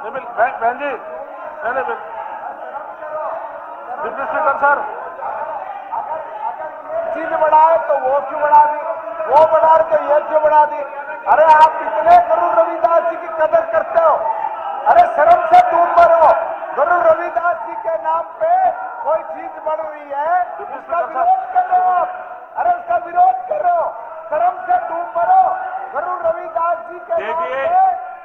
बहन जी, नहीं deputy speaker sir, चीज बढ़ाए तो वो क्यों बढ़ा दी, वो बढ़ा रहे तो ये क्यों बढ़ा दी। अरे आप इतने गुरु रविदास जी की कदर करते हो, अरे शर्म से तुम मरो। गुरु रविदास जी के नाम पे कोई चीज बढ़ रही है, उसका विरोध कर रहे हो आप। अरे उसका विरोध कर रहे हो, शर्म से तुम मरो। गुरु रविदास जी के नाम पे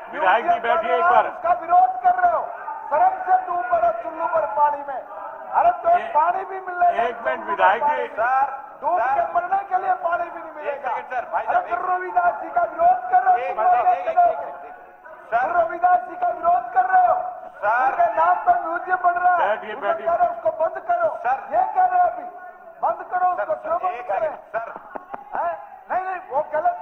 विधायक जी बैठिए एक बार, उसका विरोध कर रहे हो, शर्म से तुम मरो। चुल्लू पर पानी में, अरे तो पानी भी मिलेगा। एक मिनट विधायक जी, सर डूब के मरने के लिए पानी भी नहीं मिलेगा। गुरु रविदास जी का विरोध कर रहे हो, गुरु रविदास जी का विरोध कर रहे हो। उनके नाम पर म्यूजियम बन रहा है, बैठिए उसको बंद करो। ये कह रहे हो अभी बंद करो उसको, क्यों बंद करें? नहीं वो गलत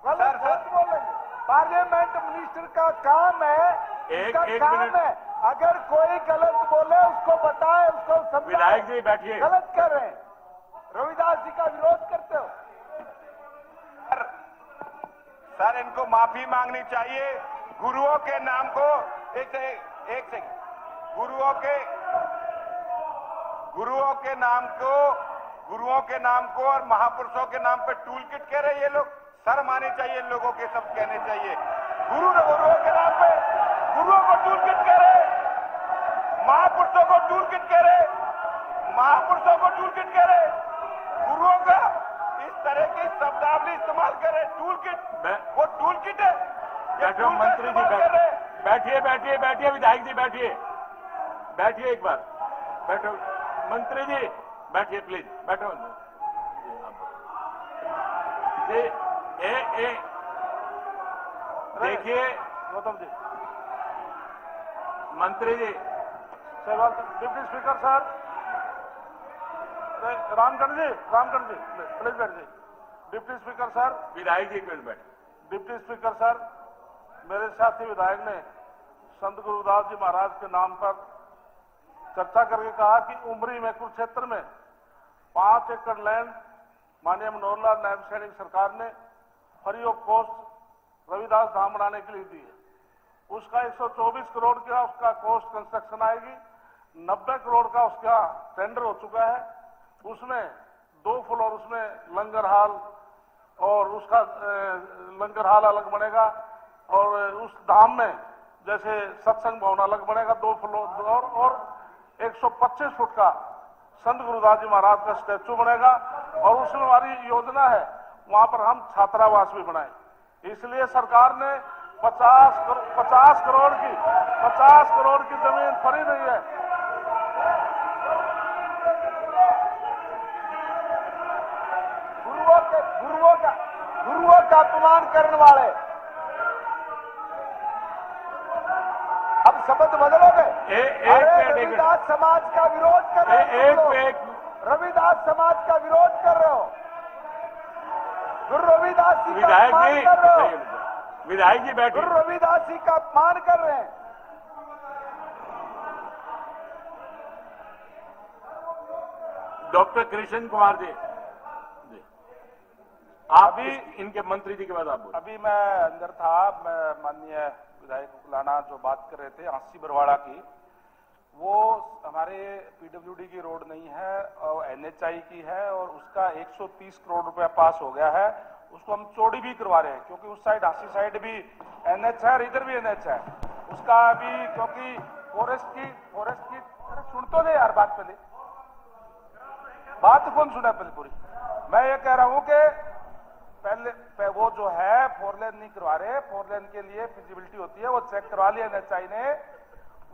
बोल रहे। पार्लियामेंट मिनिस्टर का काम है, एक है अगर कोई गलत बोले उसको बताए, उसको समझाए। विधायक जी बैठिए। गलत कर रहे हैं, रविदास जी का विरोध करते हो। सर इनको माफी मांगनी चाहिए। गुरुओं के नाम को एक सेकंड, गुरुओं के नाम को और महापुरुषों के नाम पे टूल किट कह रहे ये लोग। शर्म आनी चाहिए इन लोगों के, सब कहने चाहिए। गुरुओं के नाम पे गुरुओं को टूल किट कह रहे, महापुरुषों को टूल किट कह रहे, गुरुओं का इस तरह की शब्दावली इस्तेमाल कर रहे। टूल किट, वो टूल किट है। बैठो मंत्री जी, बैठिए विधायक जी बैठिए एक बार, बैठो मंत्री जी बैठिए प्लीज, बैठो जी। देखिए गौतम जी, मंत्री जी, सहवाल deputy speaker sir, Ramgarh ji please बैठ जी। डिप्टी स्पीकर सर, विधायक जी प्लीज बैठ। डिप्टी स्पीकर सर, मेरे साथी विधायक ने संत गुरुदास जी महाराज के नाम पर चर्चा करके कहा कि उमरी में कुरुक्षेत्र में 5 एकड़ लैंड माननीय मनोहर लाल नायब सैनिक सरकार ने फ्री ऑफ कॉस्ट रविदास धाम बनाने के लिए दी है। उसका 124 करोड़ का उसका कॉस्ट कंस्ट्रक्शन आएगी, 90 करोड़ का उसका टेंडर हो चुका है। उसमें 2 फ्लोर उसमें लंगर हाल और उसका लंगर हाल अलग बनेगा, और उस धाम में जैसे सत्संग भवन अलग बनेगा 2 फ्लोर, और 125 फुट का संत गुरुदास जी महाराज का स्टैचू बनेगा। और उसमें हमारी योजना है वहां पर हम छात्रावास भी बनाएं। इसलिए सरकार ने 50 करोड़ की जमीन फ्री नहीं है। गुरुओं का अपमान करने वाले, अब शब्द बदलोगे। रविदास समाज का विरोध कर रहे हो, रविदास समाज का विरोध कर रहे हो, गुरु रविदास जी का अपमान कर रहे हो। विधायक जी बैठे। गुरु रविदास जी का अपमान कर रहे हैं। डॉक्टर कृष्ण कुमार जी, आप भी इनके मंत्री जी के बाद आप बोलो। अभी मैं अंदर था, मैं माननीय विधायक उकलाना जो बात कर रहे थे आंसी बरवाड़ा की, वो हमारे पीडब्ल्यूडी की रोड नहीं है और एनएचआई की है, और उसका 130 करोड़ रुपया पास हो गया है। उसको हम चौड़ी भी करवा रहे हैं, क्योंकि उस साइड आंसी साइड भी एनएच है और इधर भी एनएच है। उसका अभी क्योंकि फॉरेस्ट की सुन तो ले यार, बात कौन सुना पहले पूरी। मैं ये कह रहा हूं कि पहले वो जो है 4 लेन नहीं करवा रहे, 4 लेन के लिए फिजिबिलिटी होती है, वो चेक करवा लिया एनएचआई ने।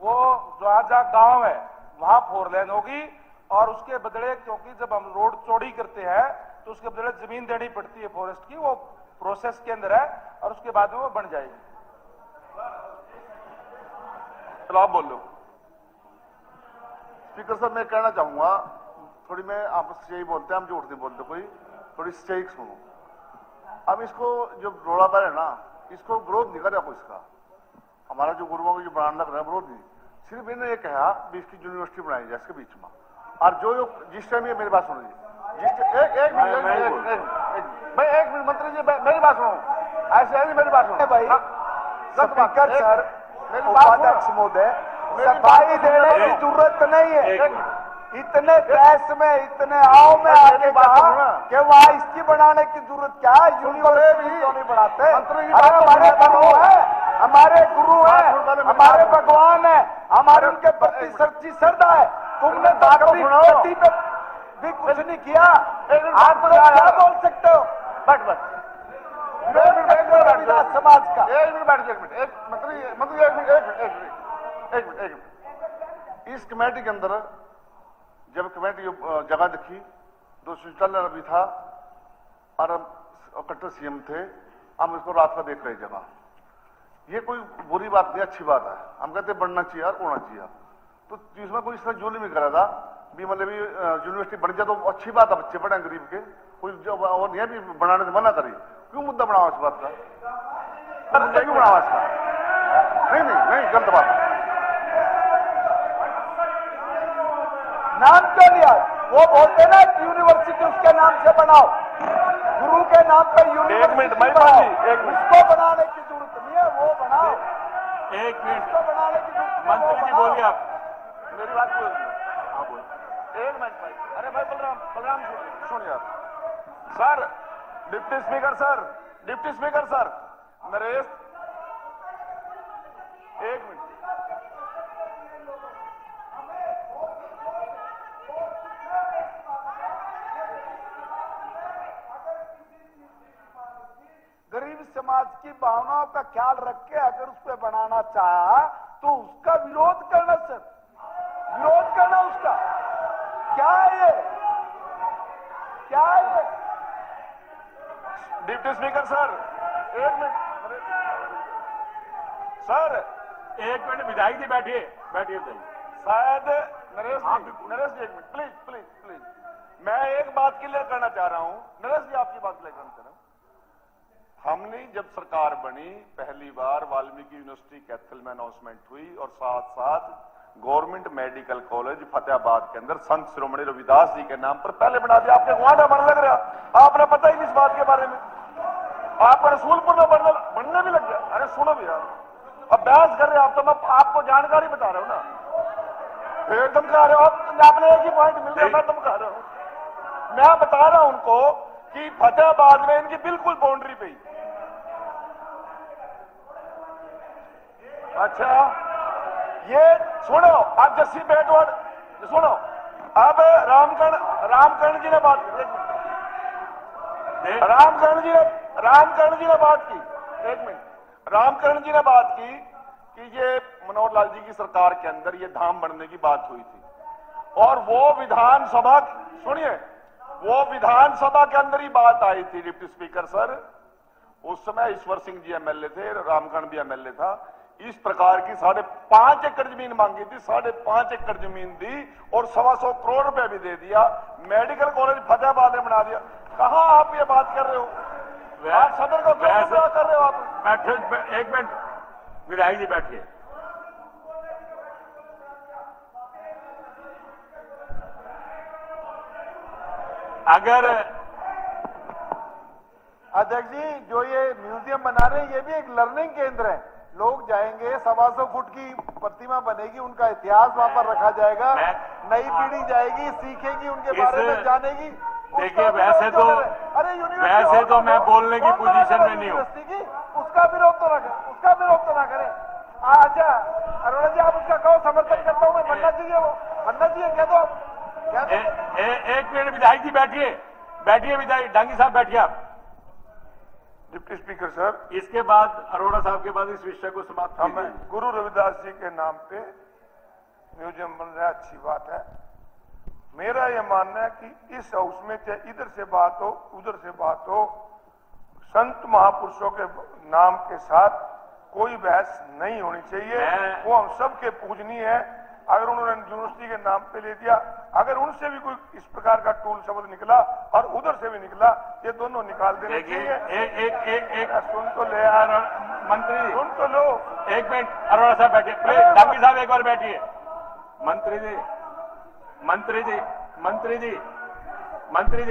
वो जहां गांव है वहां 4 लेन होगी, और उसके बदले क्योंकि जब हम रोड चौड़ी करते हैं तो उसके बदले जमीन देनी पड़ती है फॉरेस्ट की, वो प्रोसेस के अंदर है, और उसके बाद में वो बन जाएगी। चलो आप बोल लो। स्पीकर साहब, मैं कहना चाहूंगा, थोड़ी मैं आपस से यही बोलते हैं, हम झूठ नहीं बोलते कोई, थोड़ी सच्चाई सुनो। अब इसको जो रोड़ा पर है ना, इसको विरोध नहीं करेगा कोई इसका। हमारा जो गुरुओं को जो बनाना लग रहा है विरोध नहीं, सिर्फ इन्होंने ये कहा भी इसकी यूनिवर्सिटी बनाई जाए इसके बीच में। और जो जिस टाइम ये मेरी बात सुन लीजिए, एक मिनट मंत्री जी, मेरी बात सुनो, ऐसे मेरी बात सुनो भाई। स्पीकर सर, उपाध्यक्ष महोदय, सफाई देने की जरूरत नहीं है। इतने तहस में, इतने आओ में आगे कहा कि वहाँ इसकी बनाने की जरूरत क्या है, यूनिवर्सिटी तो नहीं बनाते। अरे हमारे गुरु है, हमारे गुरु है, हमारे भगवान है, हमारे उनके प्रति सच्ची श्रद्धा है। तुमने धरती पे भी कुछ नहीं किया, आप तो क्या बोल सकते हो? बट रविदास समाज का एक मिनट बैठ, एक मिनट, मंत्री एक मिनट। इस कमेटी के अंदर जब कमेटी जगह देखी, दो शौचालय भी था और कट्टर सीएम थे, हम इसको रात का देख रहे जगह। ये कोई बुरी बात नहीं, अच्छी बात है। हम कहते बढ़ना चाहिए और होना चाहिए। तो इसमें कोई इसने जुल्म नहीं करा था भी, मतलब यूनिवर्सिटी बन जाए तो अच्छी बात है, बच्चे पढ़े गरीब के, कोई जो और नहीं भी बनाने से मना करी। क्यों मुद्दा बनावा इस बात का? मुद्दा क्यों बनावा इसका? नहीं, गलत बात। नाम क्यों लिया? वो बोलते ना यूनिवर्सिटी उसके नाम से बनाओ, गुरु के नाम पे यूनिवर्सिटी बनाओ। उसको बनाने की जरूरत नहीं है, वो बनाओ। एक मिनट, उसको बनाने की जरूरत नहीं है, मंत्री जी वो बनाओ। बोलिए आप। मेरी बात बोल, हाँ बोलिए। एक मिनट भाई। अरे भाई बलराम सुन यार। Sir, deputy speaker sir, Naresh, एक मिनट। गरीब समाज की भावनाओं का ख्याल रख के अगर उस पर बनाना चाहा तो उसका विरोध करना सर, विरोध करना उसका। क्या है ये? क्या है ये? डिप्टी स्पीकर सर, एक मिनट सर, एक मिनट, विधायक जी बैठिए बैठिए। शायद नरेश जी एक मिनट, प्लीज। मैं एक बात क्लियर करना चाह रहा हूं। नरेश जी आपकी बात क्लियर करना चाह रहा हूं। हमने जब सरकार बनी पहली बार वाल्मीकि यूनिवर्सिटी कैथल में अनाउंसमेंट हुई और साथ साथ गवर्नमेंट मेडिकल कॉलेज फतेहाबाद के अंदर संत शिरोमणि रविदास जी के नाम पर पहले बना दिया। आपके वहां बनने लग रहा, आपने पता ही नहीं इस बात के बारे में। आपका रसूलपुर में बनने भी लग गया। अरे सुनो भैया, अब बहस कर रहे हो आप, तो मैं आपको जानकारी बता रहा हूं ना। फिर तुम कह रहे हो, आपने एक ही पॉइंट मिल गया, मैं तुम कह रहे हो। मैं बता रहा हूं उनको कि फतेहाबाद में इनकी बिल्कुल बाउंड्री पे ही। अच्छा, ये सुनो, अब जस्सी बेटवाड़ सुनो। अब रामकर्ण जी ने बात की, रामकर्ण जी ने बात की, एक मिनट। रामकर्ण जी ने बात की कि ये मनोहर लाल जी की सरकार के अंदर ये धाम बनने की बात हुई थी और वो विधानसभा, सुनिए, वो विधानसभा के अंदर ही बात आई थी डिप्टी स्पीकर सर। उस समय ईश्वर सिंह जी एमएलए थे, रामकर्ण भी एमएलए था। इस प्रकार की 5.5 एकड़ जमीन मांगी थी, 5.5 एकड़ जमीन दी और 125 करोड़ रुपए भी दे दिया। मेडिकल कॉलेज फतेहाबाद में बना दिया। कहां आप ये बात कर रहे हो? आप सदन को क्या कर रहे हो? आप बैठे, एक मिनट, विधायक जी बैठिए। अगर अध्यक्ष जी, जो ये म्यूजियम बना रहे हैं ये भी एक लर्निंग केंद्र है। लोग जाएंगे, 125 फुट की प्रतिमा बनेगी, उनका इतिहास वहां पर रखा जाएगा, नई पीढ़ी जाएगी, सीखेगी, उनके बारे में जानेगी। देखिए, वैसे तो मैं बोलने की पोजीशन में नहीं हूँ। उसका विरोध तो ना करें। अच्छा अरोड़ा जी, आप उसका कहो, समर्थन करता हूँ मैं, बनना चाहिए, वो बनना चाहिए, कह दो आप। एक मिनट, विधायक जी बैठिए, विधायक डांगी साहब बैठिए आप। डिप्टी स्पीकर सर, इसके बाद अरोड़ा साहब के बाद इस विषय को समाप्त हमें गुरु रविदास जी के नाम पे म्यूजियम बन रहा है, अच्छी बात है। मेरा यह मानना है कि इस हाउस में चाहे इधर से बात हो उधर से बात हो, संत महापुरुषों के नाम के साथ कोई बहस नहीं होनी चाहिए। वो हम सबके पूजनीय है। अगर उन्होंने यूनिवर्सिटी के नाम पे ले दिया, अगर उनसे भी कोई इस प्रकार का टूल शब्द निकला और उधर से भी निकला, ये दोनों निकाल देने चाहिए। एक सुन तो ले यार मंत्री, सुन तो लो। एक मिनट, अरोड़ा साहब बैठिए, प्लीज। डांगी साहब एक बार बैठिए। मंत्री जी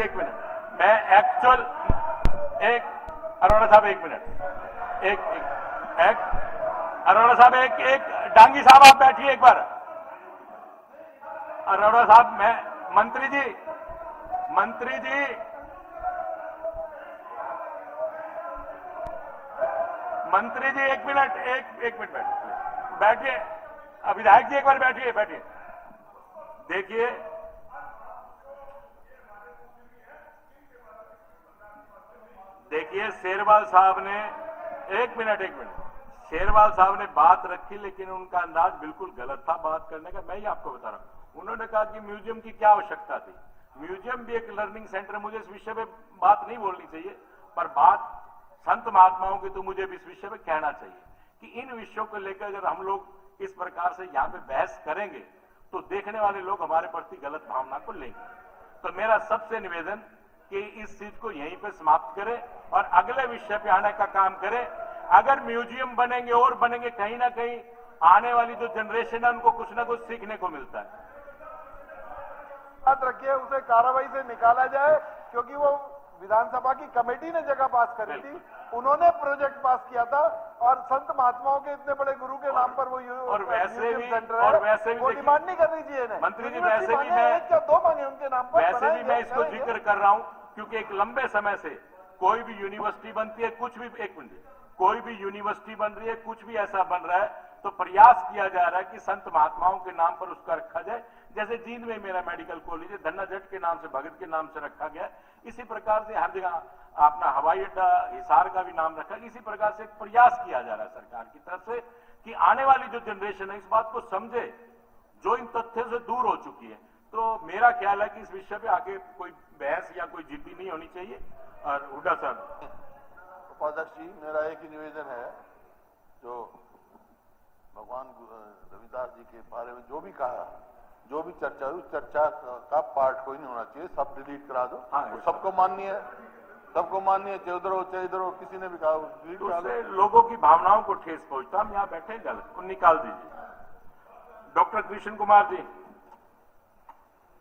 एक मिनट। मैं एक्चुअल अरोड़ा साहब एक मिनट, अरोड़ा साहब एक डांगी साहब आप बैठिए एक बार। अरोड़ा साहब, मैं मंत्री जी एक मिनट बैठिए। विधायक जी एक बार बैठिए। देखिए शेरवाल साहब ने एक मिनट शेरवाल साहब ने बात रखी, लेकिन उनका अंदाज बिल्कुल गलत था बात करने का। मैं ही आपको बता रहा हूं। उन्होंने कहा कि म्यूजियम की क्या आवश्यकता थी। म्यूजियम भी एक लर्निंग सेंटर। मुझे इस विषय पे बात नहीं बोलनी चाहिए, पर बात संत महात्माओं की तो मुझे भी इस विषय पे कहना चाहिए कि इन विषयों को लेकर अगर हम लोग इस प्रकार से यहां पे बहस करेंगे तो देखने वाले लोग हमारे प्रति गलत भावना को लेंगे। तो मेरा सबसे निवेदन कि इस चीज को यहीं पे समाप्त करें और अगले विषय पे आने का काम करें। अगर म्यूजियम बनेंगे और बनेंगे, कहीं ना कहीं आने वाली जो जनरेशन है उनको कुछ ना कुछ सीखने को मिलता है। बात रखिए, उसे कार्रवाई से निकाला जाए, क्योंकि वो विधानसभा की कमेटी ने जगह पास करी थी, उन्होंने प्रोजेक्ट पास किया था और संत महात्माओं के इतने बड़े गुरु के नाम पर वो और वैसे भी वो डिमांड नहीं करनी चाहिए इन्हें। मंत्री जी, वैसे भी मैं एक या दो मांगे उनके नाम पर, वैसे भी मैं इसको जिक्र कर रहा हूं क्योंकि एक लंबे समय से कोई भी यूनिवर्सिटी बनती है, कुछ भी, एक मिनट, कोई भी यूनिवर्सिटी बन रही है, कुछ भी ऐसा बन रहा है तो प्रयास किया जा रहा है कि संत महात्माओं के नाम पर उसका रखा जाए। जैसे जींद में मेरा मेडिकल कॉलेज है, धन्ना जट के नाम से, भगत के नाम से रखा गया। इसी प्रकार से हर जगह अपना हवाई अड्डा हिसार का भी नाम रखा। इसी प्रकार से एक प्रयास किया जा रहा है सरकार की तरफ से कि आने वाली जो जनरेशन है इस बात को समझे जो इन तथ्यों से दूर हो चुकी है। तो मेरा ख्याल है कि इस विषय पे आगे कोई बहस या कोई जिद्दी नहीं होनी चाहिए। और हुड्डा साहब। उपाध्यक्ष जी, मेरा एक ही निवेदन है, जो भगवान रविदास जी के बारे में जो भी कहा, जो भी चर्चा हुई, उस चर्चा का पार्ट कोई नहीं होना चाहिए, सब डिलीट करा दो। हाँ, सबको माननीय है, चाहे उधर हो, किसी ने भी कहा डिलीट करा दो। लोगों की भावनाओं को ठेस पहुंचता। हम यहाँ बैठे, गलत को निकाल दीजिए। डॉक्टर कृष्ण कुमार जी।